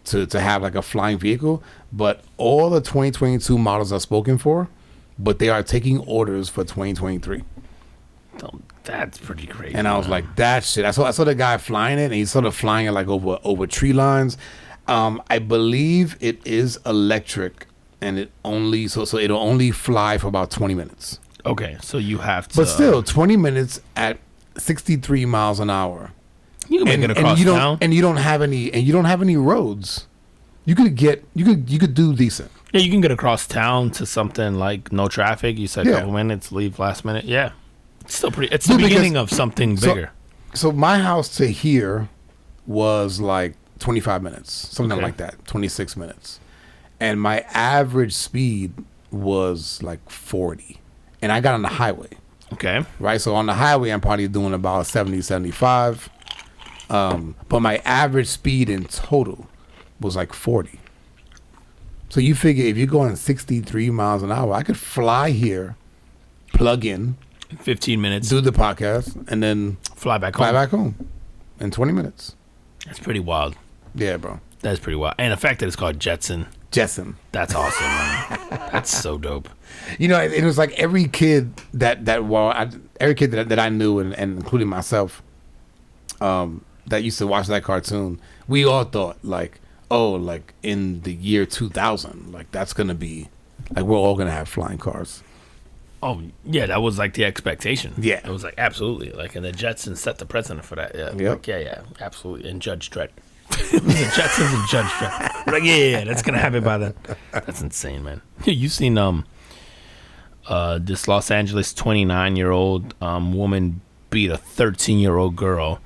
to have like a flying vehicle, but all the 2022 models are spoken for, but they are taking orders for 2023. That's pretty crazy. And I was like, that shit. I saw the guy flying it, and he's sort of flying it like over tree lines. I believe it is electric, and it only so it'll only fly for about 20 minutes. Okay, so you have to. But still, 20 minutes at 63 miles an hour. You can make it across you town. And you don't have any roads. You could do decent. Yeah, you can get across town to something like no traffic. You said a couple minutes, leave last minute. Yeah, it's still pretty. It's the beginning of something bigger. So my house to here was like 25 minutes, something like that, 26 minutes, and my average speed was like 40, and I got on the highway. Okay. Right, so on the highway, I'm probably doing about 70, 75. But my average speed in total was like 40. So you figure if you're going 63 miles an hour, I could fly here, plug in, 15 minutes, do the podcast, and then fly back home in 20 minutes. That's pretty wild. Yeah, bro. That's pretty wild. And the fact that it's called Jetson. That's awesome, man. That's so dope. You know, it was like every kid that I knew, and including myself, that used to watch that cartoon, we all thought like, oh, like in the year 2000, like that's gonna be, like we're all gonna have flying cars. Oh yeah, that was like the expectation. Yeah, it was like absolutely like, and the Jetsons set the precedent for that. Yeah, yep. Like, yeah, absolutely. And Judge Dredd. It was the Jetsons and Judge Dredd. Like yeah, that's gonna happen by then. That's insane, man. You seen this Los Angeles 29-year-old woman beat a 13-year-old girl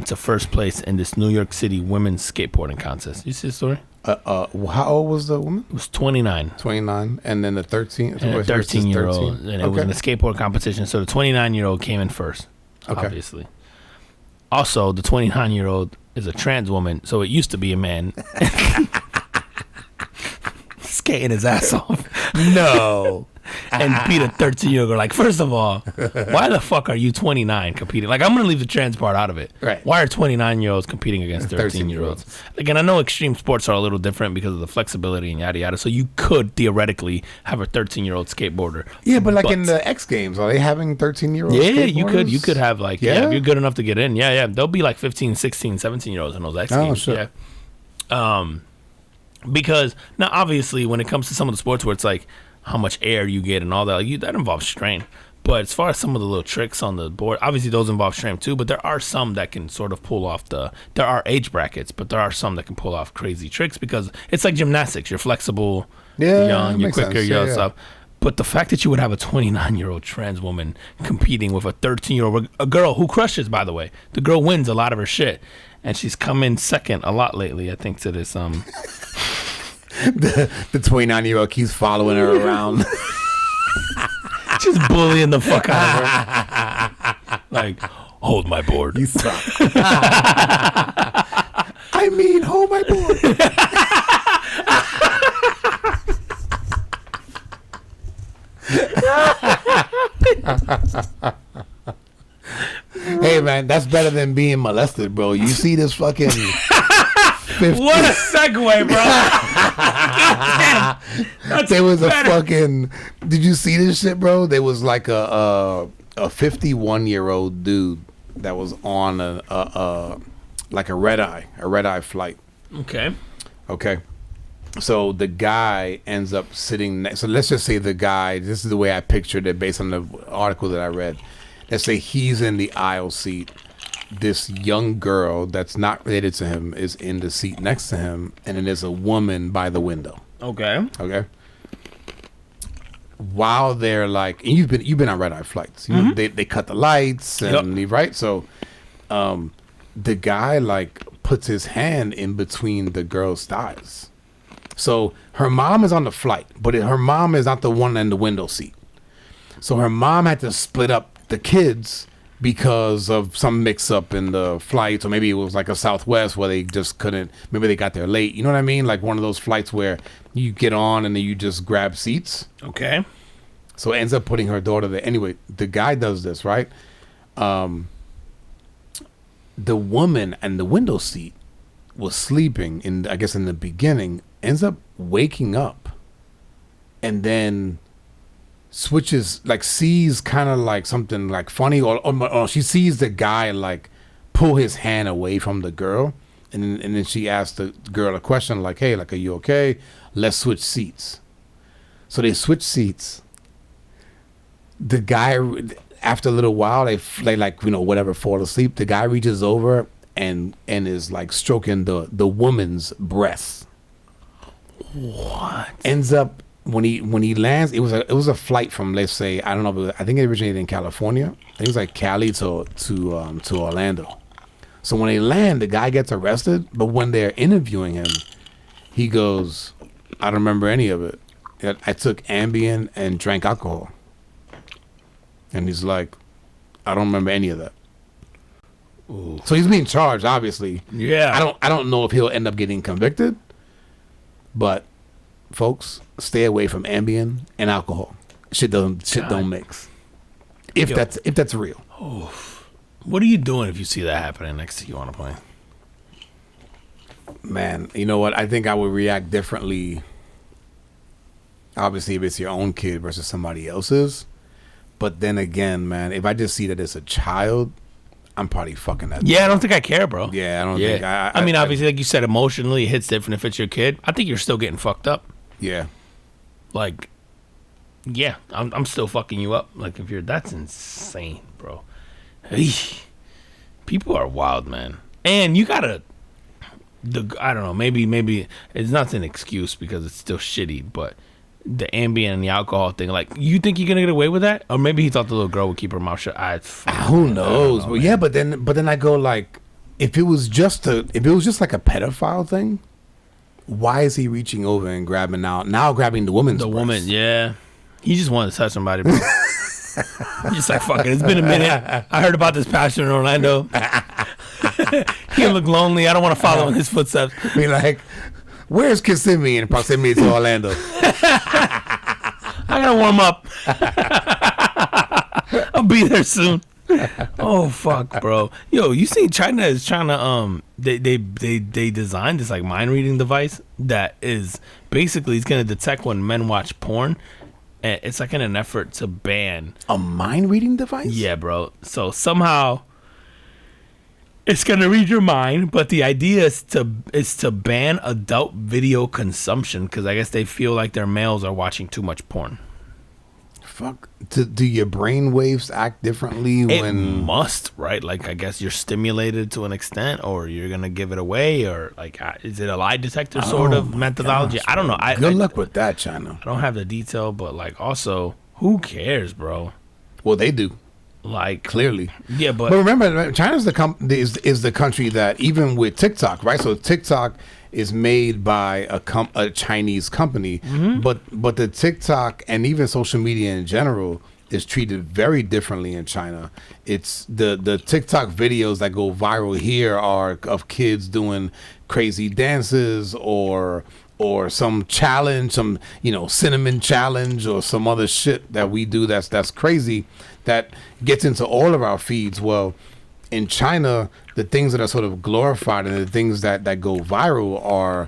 to first place in this New York City women's skateboarding contest. You see the story? How old was the woman? It was 29. 29, and then the 13-year-old, and it was in a skateboard competition. So the 29-year-old came in first, obviously. Also, the 29-year-old is a trans woman, so it used to be a man. Skating his ass off. No. And beat a 13-year-old girl. Like, first of all, why the fuck are you 29 competing? Like, I'm going to leave the trans part out of it. Right. Why are 29-year-olds competing against 13-year-olds? Like, and I know extreme sports are a little different because of the flexibility and yada yada. So you could theoretically have a 13-year-old skateboarder. Yeah, but like in the X Games, are they having 13-year-olds? Yeah, you could have like, yeah, if you're good enough to get in. Yeah. They'll be like 15, 16, 17-year-olds in those X Games. Sure. Yeah. Because now, obviously, when it comes to some of the sports where it's like how much air you get and all that, like that involves strain. But as far as some of the little tricks on the board, obviously those involve strain too. But there are some that can sort of pull off there are age brackets, but there are some that can pull off crazy tricks because it's like gymnastics. You're flexible, you're young, you're quicker, you're stuff. But the fact that you would have a 29-year-old trans woman competing with a 13-year-old, a girl who crushes, by the way, the girl wins a lot of her shit, and she's come in second a lot lately, I think, to this the 29-year-old keeps following her around. Just bullying the fuck out of her. Like, hold my board. You suck. I mean, hold my board. man, that's better than being molested, bro. You see this fucking 50. What a segue, bro. That's there was better. a fucking. Did you see this shit, bro? There was like a 51-year-old dude that was on a like a red eye flight. Okay. Okay. So the guy ends up sitting next. So let's just say the guy. This is the way I pictured it based on the article that I read. Let's say he's in the aisle seat. This young girl that's not related to him is in the seat next to him, and then there's a woman by the window. Okay. Okay. While they're like, and you've been on red eye flights. You know, they cut the lights and right. So, the guy like puts his hand in between the girl's thighs. So her mom is on the flight, but her mom is not the one in the window seat. So her mom had to split up the kids because of some mix-up in the flights, or maybe it was like a Southwest where they just couldn't. Maybe they got there late. You know what I mean? Like one of those flights where you get on and then you just grab seats. Okay. So it ends up putting her daughter there. Anyway, the guy does this, right? The woman in the window seat was sleeping I guess in the beginning, ends up waking up and then switches, like sees kind of like something like funny or she sees the guy like pull his hand away from the girl, and then she asked the girl a question like, hey, like, are you okay? Let's switch seats. So they switch seats. The guy, after a little while, they like, you know, whatever, fall asleep. The guy reaches over and is like stroking the woman's breast. What? Ends up when he lands, it was a flight from, let's say, I don't know, I think it originated in California. I think it was like Cali to Orlando. So when they land, the guy gets arrested, but when they're interviewing him, he goes, I don't remember any of it. I took Ambien and drank alcohol. And he's like, I don't remember any of that. Ooh. So he's being charged, obviously. Yeah. I don't know if he'll end up getting convicted, but folks, stay away from Ambien and alcohol. Shit don't mix. If that's real. Oh. What are you doing if you see that happening next to you on a plane? Man, you know what? I think I would react differently. Obviously, if it's your own kid versus somebody else's. But then again, man, if I just see that it's a child, I'm probably fucking that. Yeah, I don't think I care, bro. Yeah, I don't think I mean, obviously, like you said, emotionally, it hits different if it's your kid. I think you're still getting fucked up. Yeah. Like, yeah, I'm still fucking you up. Like, that's insane, bro. Eesh. People are wild, man. And you gotta, I don't know, maybe it's not an excuse because it's still shitty, but the Ambien and the alcohol thing, like, you think you're gonna get away with that? Or maybe he thought the little girl would keep her mouth shut. Who knows? But yeah, but then I go like, if it was just like a pedophile thing, why is he reaching over and grabbing the woman's breast? Woman, yeah. He just wanted to touch somebody, bro. He's just like, fuck it, it's been a minute. I heard about this pastor in Orlando. He look lonely. I don't want to follow in his footsteps. Be like, where's Kissimmee in proximity to Orlando? I gotta warm up. I'll be there soon. Oh fuck, bro. Yo, you see China is trying to they designed this like mind reading device that is basically it's gonna detect when men watch porn. And it's like in an effort to ban a mind reading device. Yeah, bro. So somehow it's gonna read your mind, but the idea is to ban adult video consumption because I guess they feel like their males are watching too much porn. Fuck. Do your brain waves act differently It when? Must, right? Like I guess you're stimulated to an extent, or you're gonna give it away, or like is it a lie detector sort of methodology? Gosh, I don't know. Good luck with that, China. I don't have the detail, but like also, who cares, bro? Well, they do. Like clearly, yeah, but remember, China's is the country that even with TikTok, right? So TikTok is made by a Chinese company, but the TikTok and even social media in general is treated very differently in China. It's the TikTok videos that go viral here are of kids doing crazy dances or some challenge, some cinnamon challenge or some other shit that we do that's crazy that gets into all of our feeds. Well, in China, the things that are sort of glorified and the things that go viral are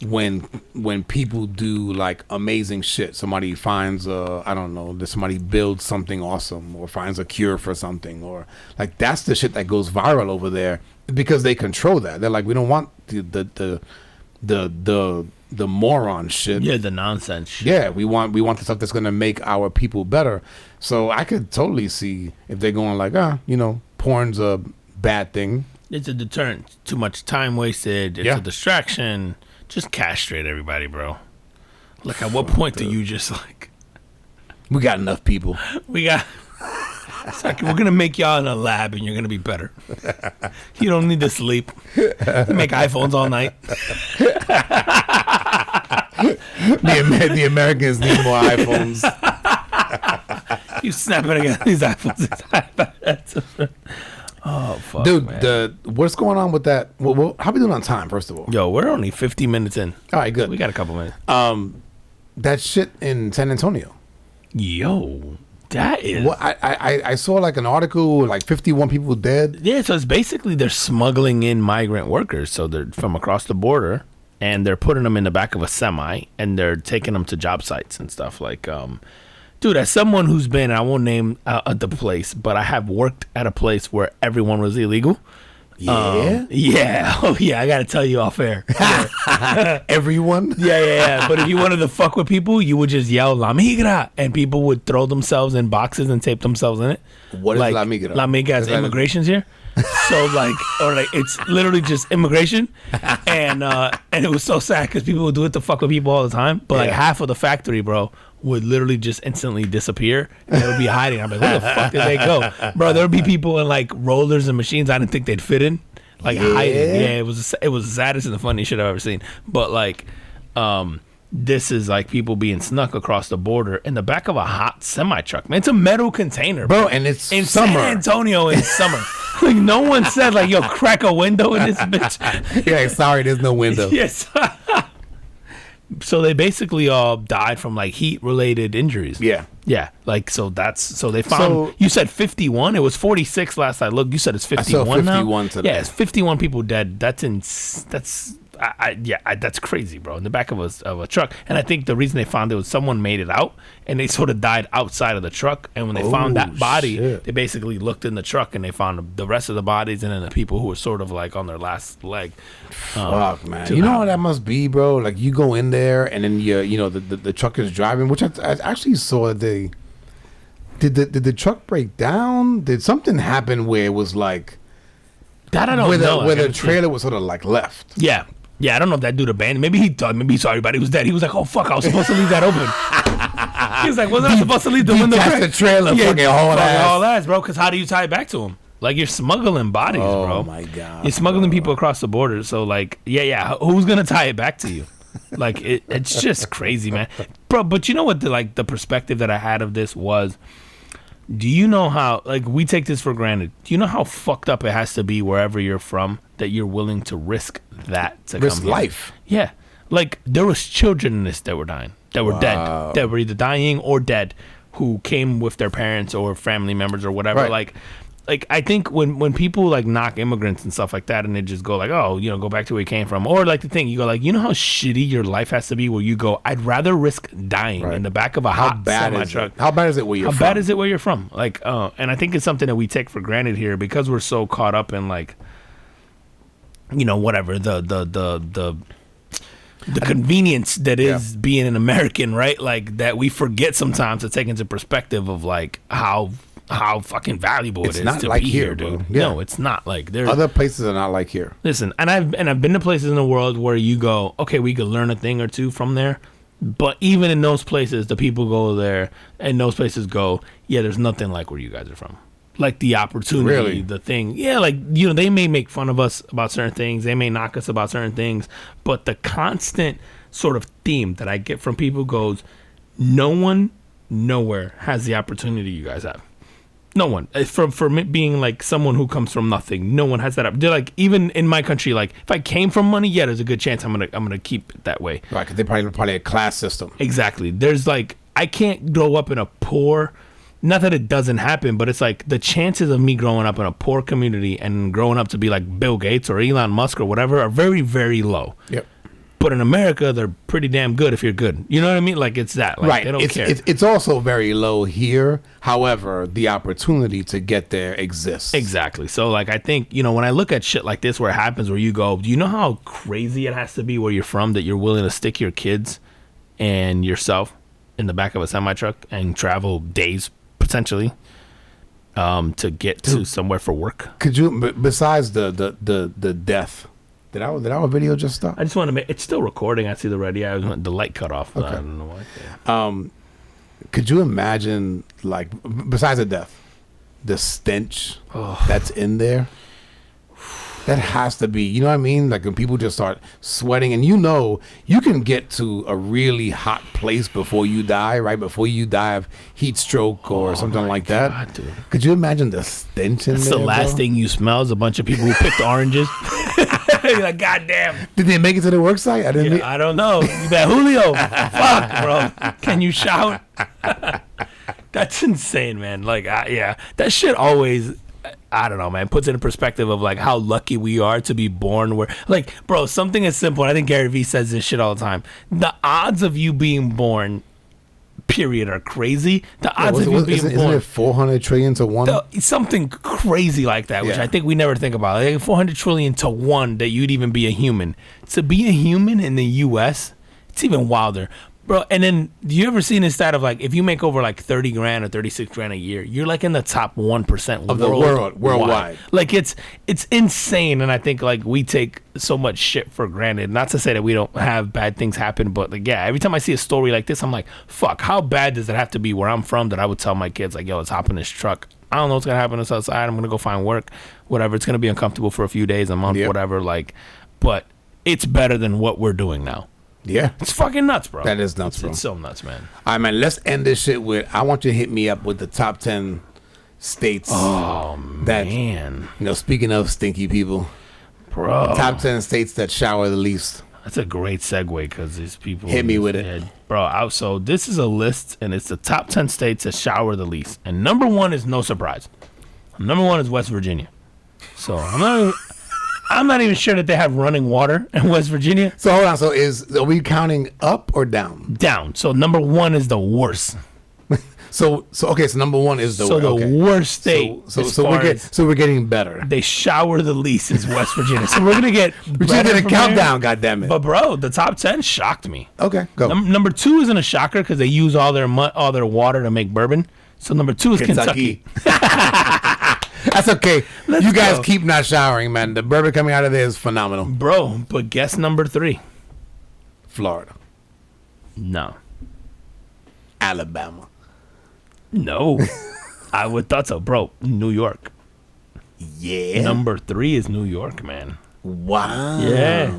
when people do like amazing shit. Somebody finds I don't know, that somebody builds something awesome or finds a cure for something, or like that's the shit that goes viral over there because they control that. They're like, we don't want the moron shit. Yeah, the nonsense shit. Yeah, we want the stuff that's gonna make our people better. So I could totally see if they're going like, porn's a bad thing. It's a deterrent. Too much time wasted. It's a distraction. Just castrate everybody, bro. Like, at what point do you just like... We got enough people. It's like, we're going to make y'all in a lab and you're going to be better. You don't need to sleep. You make iPhones all night. The Americans need more iPhones. You snapping against these iPhones. Oh, fuck, dude, man. What's going on with that? Well, how we doing on time, first of all? Yo, we're only 50 minutes in. All right, good. We got a couple minutes. That shit in San Antonio. Yo, that is... Well, I saw like an article, like 51 people dead. Yeah, so it's basically they're smuggling in migrant workers. So they're from across the border, and they're putting them in the back of a semi, and they're taking them to job sites and stuff like... Dude, as someone who's been, I won't name the place, but I have worked at a place where everyone was illegal. Yeah? Yeah. Oh, yeah. I got to tell you off air. Yeah. Everyone? Yeah. But if you wanted to fuck with people, you would just yell La Migra, and people would throw themselves in boxes and tape themselves in it. What is La Migra? La Migra is immigration's here. So it's literally just immigration, and it was so sad because people would do it to fuck with people all the time. But like half of the factory, bro, would literally just instantly disappear, and they would be hiding. I'm like, where the fuck did they go, bro? There would be people in like rollers and machines I didn't think they'd fit in, like hiding. Yeah, it was the saddest and the funniest shit I've ever seen. But like, this is like people being snuck across the border in the back of a hot semi truck. Man, it's a metal container, bro, and it's in summer. San Antonio in summer. Like, no one said like, yo, crack a window in this bitch. Yeah, sorry, there's no window. Yes. So they basically all died from like heat related injuries. Yeah. Like, so they found, you said 51. It was 46 last I looked. You said it's 51 I saw 51 now? today. Yeah, it's 51 people dead. That's crazy, bro. In the back of a truck. And I think the reason they found it was someone made it out and they sort of died outside of the truck. And when they found that body, they basically looked in the truck and they found the rest of the bodies and then the people who were sort of like on their last leg. Fuck, man. You know what that must be, bro? Like, you go in there and then the truck is driving, which I actually saw did the truck break down? Did something happen where it was like that? I don't know. Where the trailer was sort of like left. Yeah. Yeah, I don't know if that dude abandoned. Maybe he saw everybody was dead. He was like, "Oh fuck, I was supposed to leave that open." He was like, "Wasn't I supposed to leave the window?" That's the trailer, fucking all ass, bro. Because how do you tie it back to him? Like, you're smuggling bodies, bro. Oh my god, you're smuggling people across the border. So like, yeah, who's gonna tie it back to you? Like, it's just crazy, man, bro. But you know what? The perspective that I had of this was. Do you know how, like, we take this for granted. Do you know how fucked up it has to be wherever you're from that you're willing to risk that to risk come life? Here? Yeah. Like, there was children in this that were dying, that were dead, that were either dying or dead, who came with their parents or family members or whatever. Right. Like I think when people like knock immigrants and stuff like that and they just go like, oh, go back to where you came from, or like the thing you go like, you know how shitty your life has to be where you go, I'd rather risk dying in the back of a hot semi truck. How bad is it where you're from? How bad is it where you're from? Like, and I think it's something that we take for granted here because we're so caught up in like, whatever the convenience that is being an American, right? Like that we forget sometimes to take into perspective of like how fucking valuable it is to be here, dude. Yeah. No, it's not like there. Other places are not like here. Listen, and I've been to places in the world where you go, okay, we could learn a thing or two from there, but even in those places, the people go there, and those places go, yeah, there's nothing like where you guys are from. Like the opportunity, the thing, yeah, like they may make fun of us about certain things, they may knock us about certain things, but the constant sort of theme that I get from people goes, no one, nowhere has the opportunity you guys have. No one. For me being like someone who comes from nothing, no one has that up. They're like, even in my country, like if I came from money, yeah, there's a good chance I'm gonna keep it that way. Right, because they probably a class system. Exactly. There's like, I can't grow up in a poor not that it doesn't happen, but it's like the chances of me growing up in a poor community and growing up to be like Bill Gates or Elon Musk or whatever are very, very low. Yep. But in America, they're pretty damn good if you're good. You know what I mean? Like, it's that. Like, Right. They don't care. It's also very low here. However, the opportunity to get there exists. Exactly. So, like, I think, you know, when I look at shit like this where it happens, where you go, do you know how crazy it has to be where you're from that you're willing to stick your kids and yourself in the back of a semi-truck and travel days, potentially, to get to somewhere for work? Could you, besides the death, did our video just stop? I just want to make, it's still recording. I see the red. Yeah, the light cut off. Okay. I don't know why. Could you imagine, like, besides the death, the stench that's in there? That has to be, you know what I mean? Like when people just start sweating, and you know, you can get to a really hot place before you die, right? Before you die of heat stroke or something like that. Dude. Could you imagine the stench in there? That's the last thing you smell is a bunch of people who picked oranges. You're like, God damn. Did they make it to the work site? I don't know. You bet, Julio. Fuck, bro. Can you shout? That's insane, man. Like, yeah, that shit always, I don't know, man, puts it in perspective of like how lucky we are to be born where, like, bro, something as simple, and I think Gary Vee says this shit all the time. The odds of you being born, period, are crazy. The odds of you being born. Isn't it 400 trillion to 1? Something crazy like that, which I think we never think about. Like 400 trillion to 1 that you'd even be a human. To be a human in the U.S., it's even wilder. Bro, and then do you ever seen this stat of like if you make over like 30 grand or 36 grand a year, you're like in the top 1% of the worldwide. Like it's insane, and I think like we take so much shit for granted. Not to say that we don't have bad things happen, but like yeah, every time I see a story like this, I'm like, fuck, how bad does it have to be where I'm from that I would tell my kids like, yo, let's hop in this truck. I don't know what's gonna happen to us outside. I'm gonna go find work, whatever. It's gonna be uncomfortable for a few days, a month, whatever. Like, but it's better than what we're doing now. Yeah. It's fucking nuts, bro. That is nuts, bro. It's so nuts, man. All right, man, let's end this shit with, I want you to hit me up with the top 10 states. Oh, that, man. You know, speaking of stinky people. Bro. Top 10 states that shower the least. That's a great segue because these people. Hit me with it. Bro, so this is a list, and it's the top 10 states that shower the least. And number 1 is no surprise. Number 1 is West Virginia. So I'm not even sure that they have running water in West Virginia. So hold on. So are we counting up or down? Down. So number 1 is the worst. So okay. So number 1 is the worst state. So we're getting better. They shower the least is West Virginia. So we're gonna get. But you did a countdown. Goddammit. But bro, the top 10 shocked me. Okay, go. Number 2 isn't a shocker because they use all their water to make bourbon. So number 2 is Kentucky. That's okay. You guys keep not showering, man. The bourbon coming out of there is phenomenal. Bro, but guess number 3. Florida. No. Alabama. No. I would thought so. Bro, New York. Yeah. Number 3 is New York, man. Wow. Yeah.